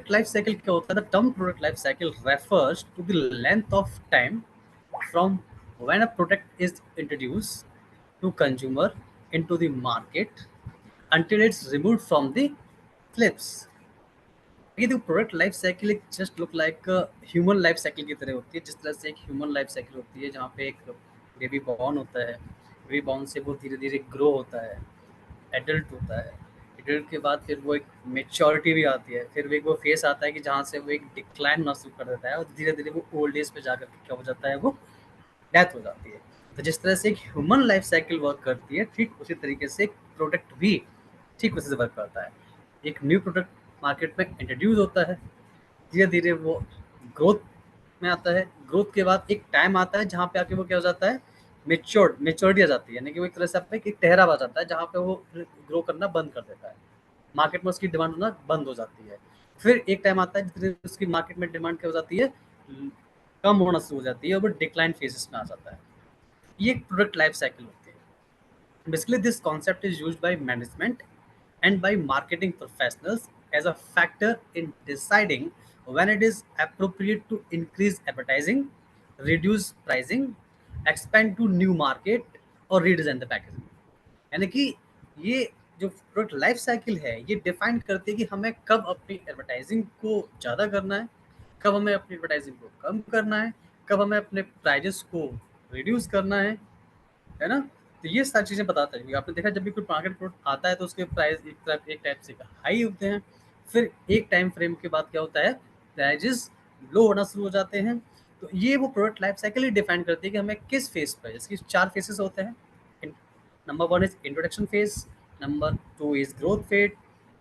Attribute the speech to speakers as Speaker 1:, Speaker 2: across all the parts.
Speaker 1: Product life cycle क्या होता है? The term product life cycle refers to the length of time from when a product is introduced to consumer into the market until it's removed from the clips. ये देखो product life cycle एक just look like human life cycle की तरह होती है। जिस तरह से एक ह्यूमन लाइफ साइकिल होती है जहाँ पे एक बेबी बॉर्न होता है, बेबी बॉर्न से वो धीरे धीरे ग्रो होता है, एडल्ट होता है, एडल्ट के बाद फिर वो एक मेच्योरिटी भी आती है, फिर वो फेस आता है कि जहाँ से वो एक डिक्लाइन होना शुरू कर देता है और धीरे धीरे वो ओल्ड एज पे जाकर के क्या हो जाता है, वो डेथ हो जाती है। तो जिस तरह से एक ह्यूमन लाइफ साइकिल वर्क करती है, ठीक उसी तरीके से एक प्रोडक्ट भी ठीक उसी से वर्क करता है। एक न्यू प्रोडक्ट मार्केट में इंट्रोड्यूस होता है, धीरे धीरे वो ग्रोथ में आता है, ग्रोथ के बाद एक टाइम आता है जहाँ पे आके वो क्या हो जाता है, मेच्योरिटी आ जाती है, यानी कि वो एक तरह से आपका एक ठहराव आ जाता है जहाँ पे वो ग्रो करना बंद कर देता है, मार्केट में उसकी डिमांड होना बंद हो जाती है। फिर एक टाइम आता है जिसमें उसकी मार्केट में डिमांड क्या हो जाती है, कम होना शुरू हो जाती है और वो डिक्लाइन फेजेस में आ जाता है। ये एक प्रोडक्ट लाइफ साइकिल होती है। Basically, this concept is used by management and by marketing professionals as a factor in deciding when it is appropriate to increase advertising, reduce pricing, expand to new market or redesign the packaging. यानी कि ये जो product life cycle है ये define करती है कि हमें कब अपनी एडवर्टाइजिंग को ज़्यादा करना है, कब हमें अपनी एडवर्टाइजिंग को कम करना है, कब हमें अपने प्राइजेस को रिड्यूस करना है ना? तो ये सारी चीज़ें बताता है। आपने देखा जब भी कोई मार्केट प्रोडक्ट आता है तो उसके प्राइस एक टाइप से हाई होते हैं, फिर एक टाइम फ्रेम के बाद क्या होता है, प्राइजेस लो होना शुरू हो जाते हैं। तो ये वो प्रोडक्ट लाइफ साइकिल ही डिफाइन करती है कि हमें किस फेज पर, इसकी 4 फेजेस होते हैं। Number 1 is introduction phase, number 2 is growth phase,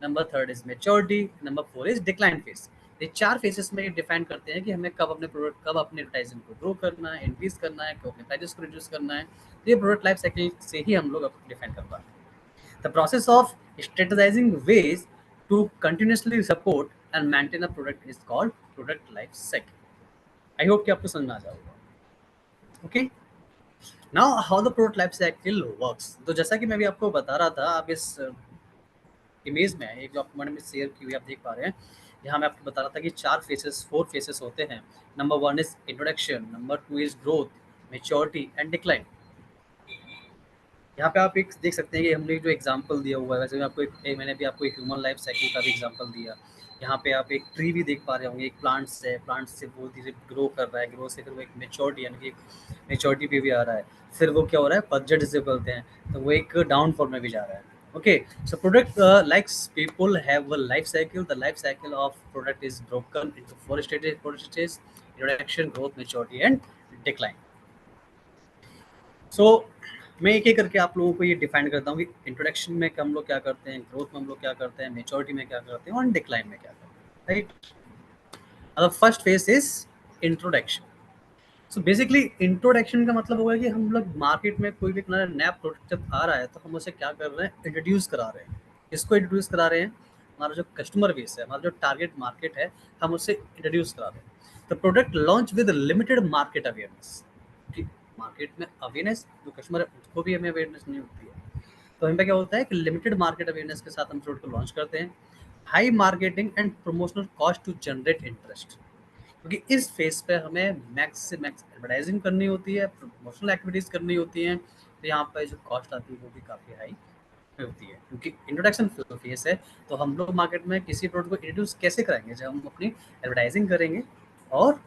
Speaker 1: number 3 is maturity, number 4 is decline phase. ये 4 फेजेस में डिफाइन करते हैं कि हमें कब अपने प्रोडक्ट, कब अपने एडवर्टाइजिंग को ग्रो करना है, इंक्रीज करना है, कब अपने प्राइजेस को रिड्यूस करना है। तो ये प्रोडक्ट लाइफ साइकिल से ही हम लोग डिफाइन कर पाते हैं। The process of strategising ways to continuously support and maintain a product is called product life cycle. I hope कि आपको समझ में आ जाएगा। Okay, now how the product life cycle works. तो जैसा कि मैं भी आपको बता रहा था, आप इस इमेज में एक जो आपको मैंने शेयर की हुई आप देख पा रहे हैं, यहाँ मैं आपको बता रहा था कि 4 फेसेस होते हैं। Number 1 is introduction, number 2 is growth, maturity and decline. यहाँ पे आप एक देख सकते हैं कि हमने जो एग्जांपल दिया हुआ है, वैसे मैं आपको मैंने भी आपको एक ह्यूमन लाइफ साइकिल का भी एग्जांपल दिया। यहाँ पे आप एक ट्री भी देख पा रहे होंगे, एक प्लांट से वो धीरे ग्रो कर रहा है, ग्रो से फिर वो एक मेच्योरिटी यानी कि मेच्योरिटी पे भी आ रहा है, फिर वो क्या हो रहा है, पतझड़ जिसे बोलते हैं, तो वो एक डाउनफॉल में भी जा रहा है। Okay, so product likes people have a life cycle. The life cycle of product is broken into 4 stages: introduction, growth, maturity and decline. So मैं एक एक करके आप लोगों को ये डिफाइन करता हूँ कि इंट्रोडक्शन में हम लोग क्या करते हैं, ग्रोथ में हम लोग क्या करते हैं, मैच्योरिटी में क्या करते हैं और डिक्लाइन में क्या करते हैं, right. First phase is introduction. So basically introduction का मतलब होगा कि हम लोग मार्केट में कोई भी नया प्रोडक्ट जब आ रहा है तो हम उसे क्या कर रहे हैं, इंट्रोड्यूस करा रहे हैं। इसको इंट्रोड्यूस करा रहे हैं, हमारा जो कस्टमर बेस है, हमारा जो टारगेट मार्केट है, हम उसे इंट्रोड्यूस करा रहे हैं। तो product launch with limited market awareness. Market में अवेयरनेस जो कस्टमर है उसको भी हमें अवेयरनेस नहीं होती है, तो हमें क्या होता है कि लिमिटेड मार्केट अवेयरनेस के साथ हम प्रोडक्ट को लॉन्च करते हैं। High marketing and promotional cost to generate interest, क्योंकि इस फेज पे हमें मैक्स से मैक्स एडवर्टाइजिंग करनी होती है, प्रमोशनल एक्टिविटीज़ करनी होती हैं, तो यहाँ पर जो कॉस्ट आती है वो भी काफ़ी हाई होती है, क्योंकि इंट्रोडक्शन फेज है। तो हम लोग मार्केट में किसी प्रोडक्ट को इंट्रोड्यूस कैसे करेंगे, जब हम अपनी एडवर्टाइजिंग करेंगे और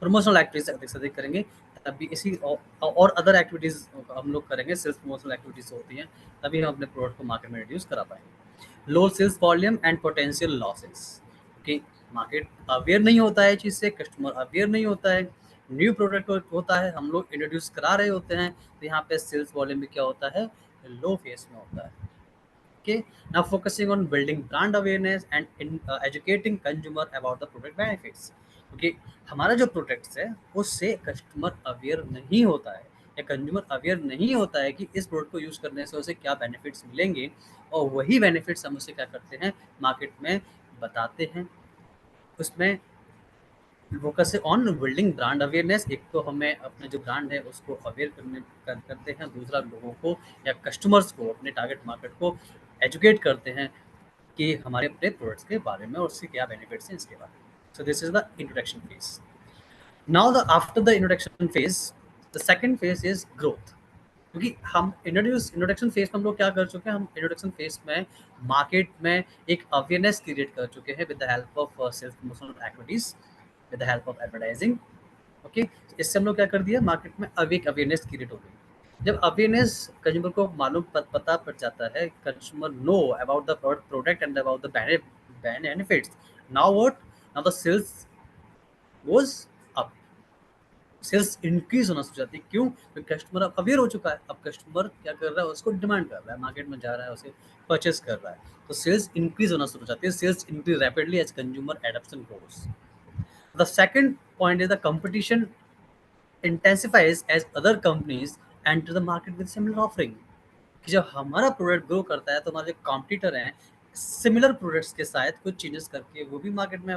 Speaker 1: प्रमोशनल एक्टिविटीज अधिक से अधिक करेंगे, तभी इसी और अदर एक्टिविटीज़ हम लोग करेंगे, सेल्स प्रमोशनल एक्टिविटीज़ होती हैं, तभी हम अपने प्रोडक्ट को मार्केट में रिड्यूस करा पाएंगे। Low sales volume and potential losses, क्योंकि मार्केट अवेयर नहीं होता है चीज़ से, कस्टमर अवेयर नहीं होता है, न्यू प्रोडक्ट होता है, हम लोग इंट्रोड्यूस करा रहे होते हैं, तो यहाँ पे सेल्स वॉल्यूम भी क्या होता है, लो फेस में होता है। Okay, now focusing on building brand awareness and in educating consumer about the product benefits, क्योंकि हमारा जो प्रोडक्ट्स है उससे कस्टमर अवेयर नहीं होता है या कंज्यूमर अवेयर नहीं होता है कि इस प्रोडक्ट को यूज़ करने से उसे क्या बेनिफिट्स मिलेंगे, और वही बेनिफिट्स हम उसे क्या करते हैं, मार्केट में बताते हैं। उसमें फोकस है ऑन बिल्डिंग ब्रांड अवेयरनेस। एक तो हमें अपने जो ब्रांड है उसको अवेयर करते हैं, दूसरा लोगों को या कस्टमर्स को, अपने टारगेट मार्केट को एजुकेट करते हैं कि हमारे अपने प्रोडक्ट्स के बारे में और उसके क्या बेनिफिट्स हैं इसके बारे में. So this is the introduction phase. Now the after the introduction phase, the second phase is growth. क्योंकि हम इंट्रोडक्शन फेज में हम लोग क्या कर चुके हैं, हम इंट्रोडक्शन फेज में मार्केट में एक अवेयरनेस क्रिएट कर चुके हैं with the help of self promotional activities, with the help of advertising. Okay, इससे हम लोग क्या कर दिया, मार्केट में अब एक अवेयरनेस क्रिएट हो गई. जब अवेयरनेस कंज्यूमर को मालूम पता पड़ जाता है, consumer know about the product and about the benefits, now what, now the sales goes up. Sales increase होना शुरू हो जाती है. क्यों? क्योंकि कस्टमर अब अवेयर हो चुका है. अब कस्टमर क्या कर रहा है, उसको डिमांड कर रहा है, मार्केट में जा रहा है, उसे परचेस कर रहा है, तो सेल्स इंक्रीज होना शुरू हो जाती है. Sales increase rapidly as consumer adoption grows. The second point is the competition intensifies as other companies enter the market with similar offering. कि जब हमारा प्रोडक्ट ग्रो करता है तो हमारे जो कॉम्पिटिटर हैं सिमिलर प्रोडक्ट्स के साथ कुछ चेंजेस करके वो भी मार्केट में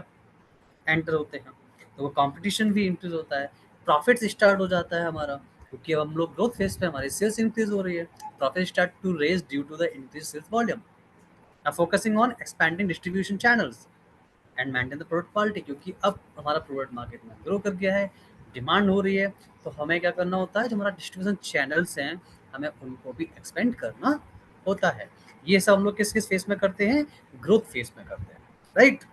Speaker 1: एंटर होते हैं, तो वो कंपटीशन भी इंक्रीज होता है, प्रॉफिट स्टार्ट हो जाता है हमारा, क्योंकि अब हम लोग ग्रोथ फेज पे, हमारी सेल्स इंक्रीज हो रही है, profit start to raise due to the increase sales volume. Now focusing on expanding distribution channels and maintain the product quality. क्योंकि अब हमारा प्रोडक्ट मार्केट में ग्रो कर गया है, डिमांड हो रही है, तो हमें क्या करना होता है, जो हमारा डिस्ट्रीब्यूशन चैनल्स हैं हमें उनको भी एक्सपेंड करना होता है. ये सब हम लोग किस किस फेज में करते हैं, ग्रोथ फेज में करते हैं, right.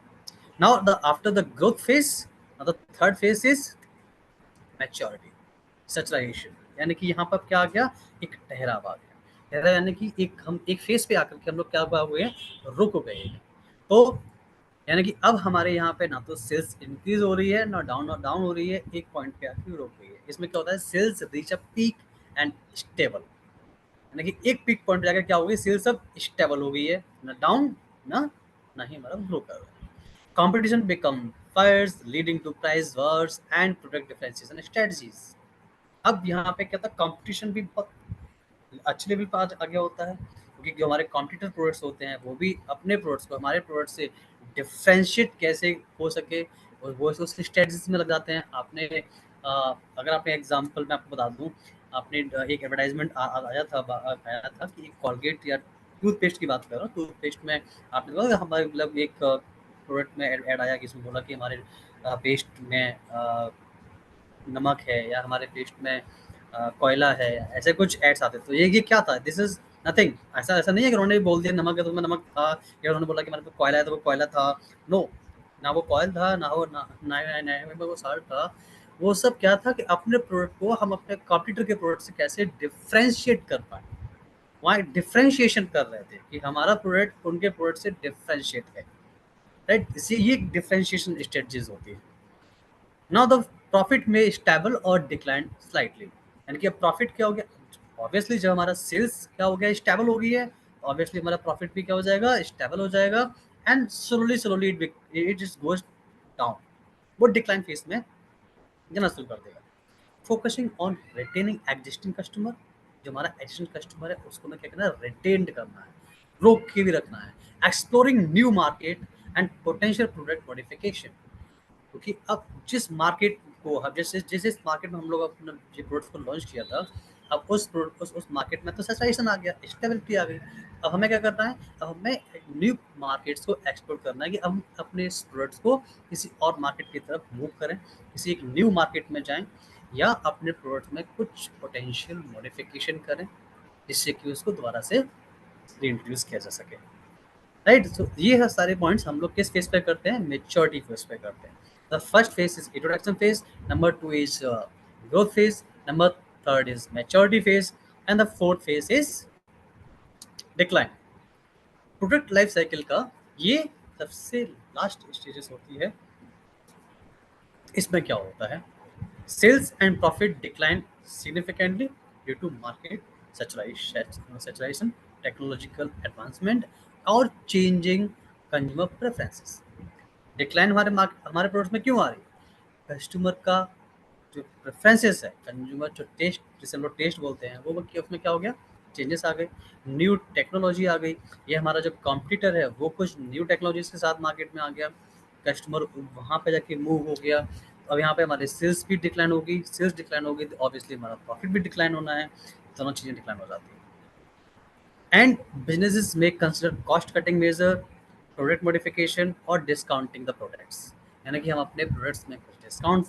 Speaker 1: Now the after the growth phase, the third phase is maturity, saturation. यानी कि यहाँ पर क्या आ गया, एक ठहराव आ गया. ठहराव यानी कि हम एक फेज पे आकर के हम लोग क्या हुए, रुक गए. तो यानी कि अब हमारे यहाँ पे ना तो सेल्स इंक्रीज हो रही है ना डाउन हो रही है, एक पॉइंट पे आके रुक गई है. इसमें क्या होता है, sales reach a peak and stable. यानी कि एक पीक पॉइंट पे जाकर क्या हो गई, सेल्स अब स्टेबल हो गई है, ना डाउन ना ही हमारा ग्रो कर रहा है. Competition become fierce leading to price wars and product differentiation strategies. अब यहाँ पे क्या था, कंपटीशन भी बहुत अच्छे लेवल पर आ गया होता है, क्योंकि जो हमारे कॉम्पिटिटर प्रोडक्ट्स होते हैं वो भी अपने प्रोडक्ट्स को हमारे प्रोडक्ट से डिफ्रेंशिएट कैसे हो सके, और वो उस स्ट्रेटजीज में लग जाते हैं. अगर आपने एग्जांपल मैं आपको बता दूं, आपने एक एडवर्टाइजमेंट आया था कि एक कॉलगेट या टूथपेस्ट की बात कर रहा हूँ, टूथपेस्ट में आपने देखा हमारे मतलब एक प्रोडक्ट में ऐड आया कि इसमें बोला कि हमारे पेस्ट में नमक है या हमारे पेस्ट में कोयला है, ऐसे कुछ एड्स आते. तो ये क्या था, दिस इज नथिंग. ऐसा नहीं है कि उन्होंने बोल दिया नमक है तो उसमें नमक था, या उन्होंने बोला कि मेरे को कोयला है तो वो कोयला था. नो, ना वो कॉयल था, ना वो ना वो साल्ट था. वो सब क्या था कि अपने प्रोडक्ट को हम अपने कॉम्पिटिटर के प्रोडक्ट से कैसे डिफ्रेंशिएट कर पाए. वहाँ डिफ्रेंशिएशन कर रहे थे कि हमारा प्रोडक्ट उनके प्रोडक्ट से डिफ्रेंशिएट है, राइट. इसी ये डिफ्रेंशिएशन स्ट्रेटजीज होती है. नाउ द प्रॉफिट में स्टेबल और डिक्लाइन स्लाइटली. यानी कि अब प्रॉफिट क्या हो गया, ऑब्वियसली जब हमारा सेल्स क्या हो गया, स्टेबल हो गई है, ऑब्वियसली हमारा प्रॉफिट भी क्या हो जाएगा, स्टेबल हो जाएगा. And slowly it just goes down, वो डिक्लाइन फेज में जाना शुरू कर देगा. Focusing on retaining existing customer. जो हमारा एग्जिस्टिंग कस्टमर है उसको मैं क्या करना है, रिटेन करना है, रोक के भी रखना है. Exploring new market and potential product modification. क्योंकि अब जिस मार्केट को अब जैसे जिस जिस मार्केट में हम लोग अपने जो प्रोडक्ट्स को लॉन्च किया था, अब उस मार्केट में तो सैचुरेशन आ गया, स्टेबिलिटी आ गई. अब हमें क्या करना है, अब हमें न्यू मार्केट्स को एक्सप्लोर करना है कि हम अपने इस प्रोडक्ट्स को किसी और मार्केट की तरफ मूव करें, किसी एक न्यू मार्केट में जाएं, या अपने प्रोडक्ट में कुछ पोटेंशियल मॉडिफिकेशन करें जिससे कि उसको दोबारा से रीइंट्रोड्यूस किया जा सके, राइट. सो ये है सारे पॉइंट्स हम लोग किस फेज पे करते हैं, मेच्योरिटी फेज पे करते हैं. The first phase is introduction phase, number 2 is growth phase, number 3 is maturity phase, and the fourth phase is decline. Product life cycle का ये सबसे लास्ट स्टेजेस होती है. इसमें क्या होता है, sales and profit decline significantly due to market saturation, technological advancement और चेंजिंग कंज्यूमर प्रेफरेंसेस. डिक्लाइन हमारे प्रोडक्ट्स में क्यों आ रही है, कस्टमर का जो प्रेफरेंसेस है, कंज्यूमर जो टेस्ट, जिसे हम लोग टेस्ट बोलते हैं, वो उसमें क्या हो गया, चेंजेस आ गए, न्यू टेक्नोलॉजी आ गई. ये हमारा जो कॉम्पिटिटर है वो कुछ न्यू टेक्नोलॉजीज के साथ मार्केट में आ गया, कस्टमर वहाँ पे जाके मूव हो गया. अब यहाँ पे हमारे सेल्स भी डिक्लाइन होगी, सेल्स डिक्लाइन होगी तो ऑब्वियसली हमारा प्रॉफिट भी डिक्लाइन होना है, दोनों चीज़ें डिक्लाइन हो जाती है. And businesses may consider cost cutting major product modification और डिस्काउंटिंग द प्रोडक्ट्स, यानी कि हम अपने प्रोडक्ट्स में कुछ डिस्काउंट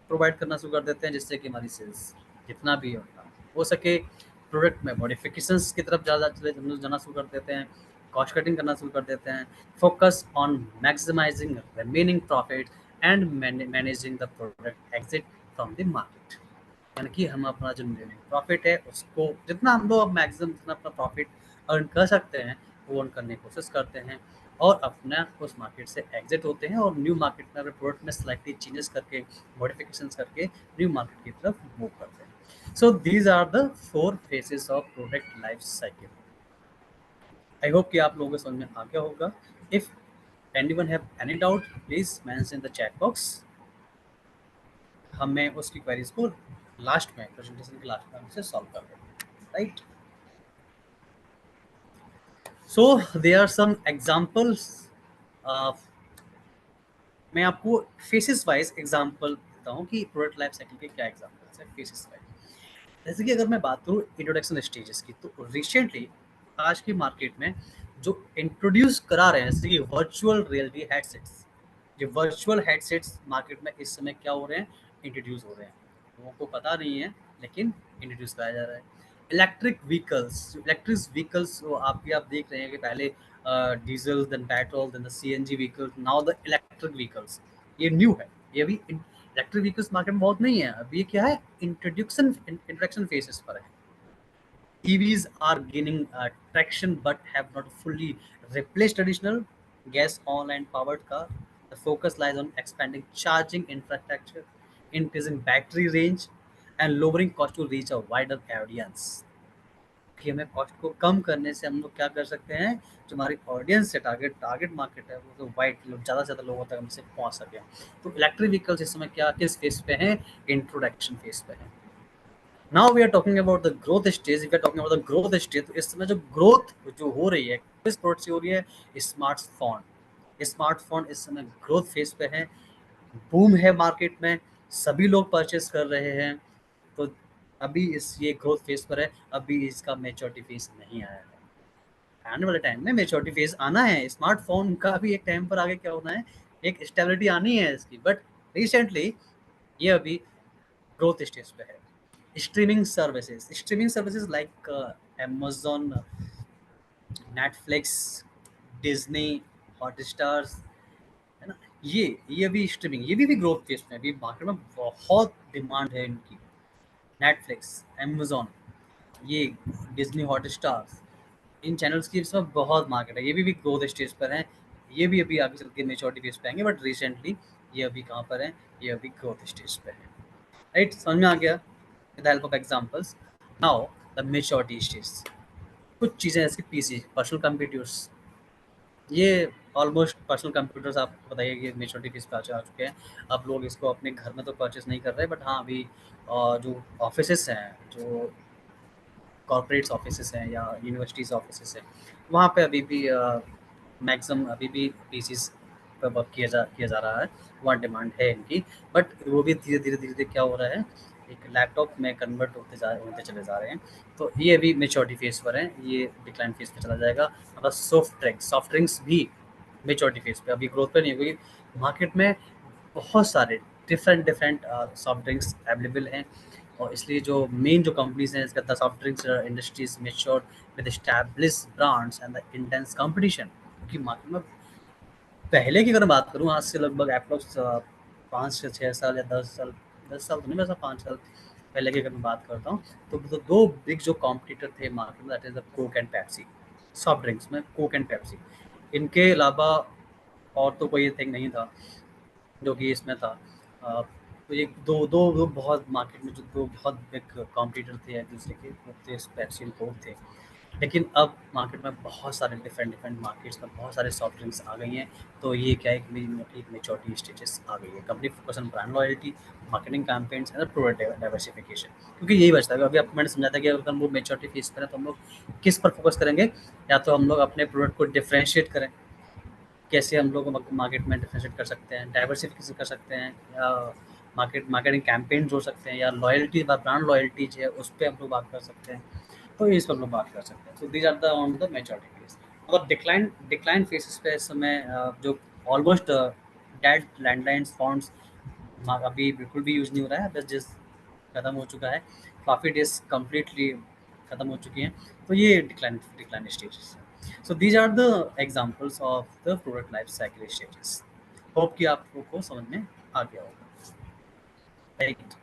Speaker 1: प्रोवाइड करना शुरू कर देते हैं जिससे कि हमारी सेल्स जितना भी हो सके प्रोडक्ट में मॉडिफिकेशंस की तरफ ज़्यादा जाना शुरू कर देते हैं, कॉस्ट कटिंग करना शुरू कर देते हैं, focus on maximising remaining profit and managing the product exit from the market, यानी कि हम अपना जो प्रॉफिट है उसको जितना हम लोग मैक्सिमम जितना अपना प्रॉफिट अर्न कर सकते हैं वो अर्न करने की कोशिश करते हैं और अपना उस मार्केट से एग्जिट होते हैं और न्यू मार्केट में अपने प्रोडक्ट में स्लाइटली चेंजेस करके मॉडिफिकेशंस करके न्यू मार्केट की तरफ मूव करते हैं। So these are the 4 phases of product life cycle. I hope कि आप लोगों को समझ में आ गया होगा। If anyone have any doubt please mention in the chat box, हमें उसकी क्वेरीज को लास्ट में प्रेजेंटेशन के लास्ट में हमसे सॉल्व कर देंगे, right. So there are some examples of, मैं आपको फेसेस वाइज एग्जांपल देता हूँ कि प्रोडक्ट लाइफ साइकिल के क्या एग्जांपल्स हैं फेसेस वाइज। जैसे कि अगर मैं बात करूँ इंट्रोडक्शन स्टेजेस की, तो रिसेंटली आज की मार्केट में जो इंट्रोड्यूस करा रहे हैं जैसे कि वर्चुअल रियलिटी हेडसेट्स, ये वर्चुअल हेडसेट्स मार्केट में इस समय क्या हो रहे हैं, इंट्रोड्यूस हो रहे हैं, लोगों को पता नहीं है लेकिन इंट्रोड्यूस कराया जा रहा है। इलेक्ट्रिक व्हीकल्स आप देख रहे हैं कि पहले diesel then petrol then the CNG vehicle, now the electric vehicles, ये न्यू है। ये अभी इलेक्ट्रिक व्हीकल्स मार्केट में बहुत नहीं है, अभी ये क्या है, इंट्रोडक्शन फेजेस पर है। EVs are gaining traction but have not fully replaced traditional gas on-line powered car. The focus lies on expanding charging infrastructure, increasing battery range, and lowering cost to reach a wider audience. कि हमें cost को कम करने से हम लोग क्या कर सकते हैं, जो हमारी ऑडियंस है, टारगेट मार्केट है, वो तो वाइड ज़्यादा से ज़्यादा लोगों तक हमसे पहुंच सके। तो इलेक्ट्रिक व्हीकल्स इस समय क्या किस फेज पे हैं, इंट्रोडक्शन फेज पे हैं। Now we are talking about the growth stage, we are talking about the growth stage. तो इस समय जो ग्रोथ जो हो रही है किस प्रोडक्ट से हो रही है, स्मार्टफोन इस समय ग्रोथ फेज पे है, बूम है मार्केट में, सभी लोग परचेस कर रहे हैं। तो अभी ये ग्रोथ फेज पर है, अभी इसका मेच्योरिटी फेज नहीं आया है, आने वाले टाइम में मेच्योरिटी फेज आना है। स्मार्टफोन का भी एक टाइम पर आगे क्या होना है, एक स्टेबिलिटी आनी है इसकी, बट रिसेंटली ये अभी ग्रोथ स्टेज पे है। Streaming services like Amazon, Netflix, Disney, Hotstars, है ना, ये अभी स्ट्रीमिंग, ये भी ग्रोथ फेज में, अभी मार्केट में बहुत डिमांड है इनकी। नेटफ्लिक्स, Amazon, ये डिज्नी, हॉटस्टार्स, इन चैनल्स की इस वक्त बहुत मार्केट है, ये भी ग्रोथ स्टेज पर हैं। ये भी अभी आगे चल के मेच्योरिटी फेज पे आएंगे, बट रिसेंटली ये अभी कहाँ पर है, ये अभी ग्रोथ स्टेज पे है, राइट। समझ में आ गया with help of examples. Now the maturity stage, कुछ चीज़ें जैसे पीसी पर्सनल कंप्यूटर्स, ये ऑलमोस्ट पर्सनल कंप्यूटर्स आपको बताइए कि मेच्योरिटी फेज पे आ चुके हैं। अब लोग इसको अपने घर में तो परचेस नहीं कर रहे, बट हाँ अभी जो ऑफिसेस हैं, जो कॉर्पोरेट्स ऑफिसेस हैं या यूनिवर्सिटीज़ ऑफिसेस हैं, वहाँ पे अभी भी मैक्सिमम अभी भी पीसीस पर वर्क किया जा रहा है, वहाँ डिमांड है इनकी। बट वो भी धीरे धीरे क्या हो रहा है, एक लैपटॉप में कन्वर्ट होते चले जा रहे हैं। तो ये अभी मेच्योरिटी फेज पर है, ये डिक्लाइन फेज पे चला जाएगा। अब सॉफ्ट ड्रिंक्स भी मेच्योरिटी फेज पे, अभी ग्रोथ पे नहीं, क्योंकि मार्केट में बहुत सारे डिफरेंट सॉफ्ट ड्रिंक्स अवेलेबल हैं, और इसलिए जो मेन जो कंपनीज हैं इसका, the soft drinks industries matured with established brands and the intense competition. क्योंकि मार्केट में पहले की अगर बात करूँ, आज से लगभग अप्रॉक्स 5 से 6 साल या 10 साल, 10 साल तो नहीं, वैसा 5 साल पहले की अगर मैं बात करता हूँ, तो दो बिग जो कॉम्पिटिटर थे मार्केट में, that is the Coke and Pepsi. Soft drinks में कोक एंड पेप्सी, इनके अलावा और तो कोई थिंग नहीं था जो कि इसमें था। तो ये दो बहुत मार्केट में जो दो बहुत बिग कॉम्पिटिटर थे एक दूसरे के, वो थे पेप्सी एंड कोक थे। लेकिन अब मार्केट में बहुत सारे डिफरेंट मार्केट्स में बहुत सारे सॉफ्ट ड्रिंक्स आ गई हैं। तो ये क्या है कि एक मेच्योरिटी स्टेजेस आ गई है। Company focus on brand loyalty, marketing campaigns and product diversification, क्योंकि यही बचता है। अभी आपको मैंने समझा था कि अगर हम लोग मेच्योरिटी फेज पर है तो हम लोग किस पर फोकस करेंगे, या तो हम लोग अपने प्रोडक्ट को डिफ्रेंशिएट करें, कैसे हम लोग मार्केट में डिफरेंशिएट कर सकते हैं, डाइवर्सिफिकेशन कर सकते हैं, या मार्केटिंग कैंपेन जोड़ सकते हैं, या लॉयल्टी ब्रांड लॉयल्टी जो है उस पर हम लोग बात कर सकते हैं। तो इस पर हम लोग बात कर सकते हैं। So these are the on the maturity phase. और डिक्लाइन फेसेस पे इस समय जो ऑलमोस्ट डेड लैंडलाइंस फोन्स अभी बिल्कुल भी यूज़ नहीं हो रहा है, बस जस्ट खत्म हो चुका है, काफ़ी डेज कम्प्लीटली खत्म हो चुकी हैं। तो ये डिक्लाइन स्टेजेस है। So these are the examples of the product life cycle stages. Hope कि आप लोगों को समझ में आ गया होगा। Very good.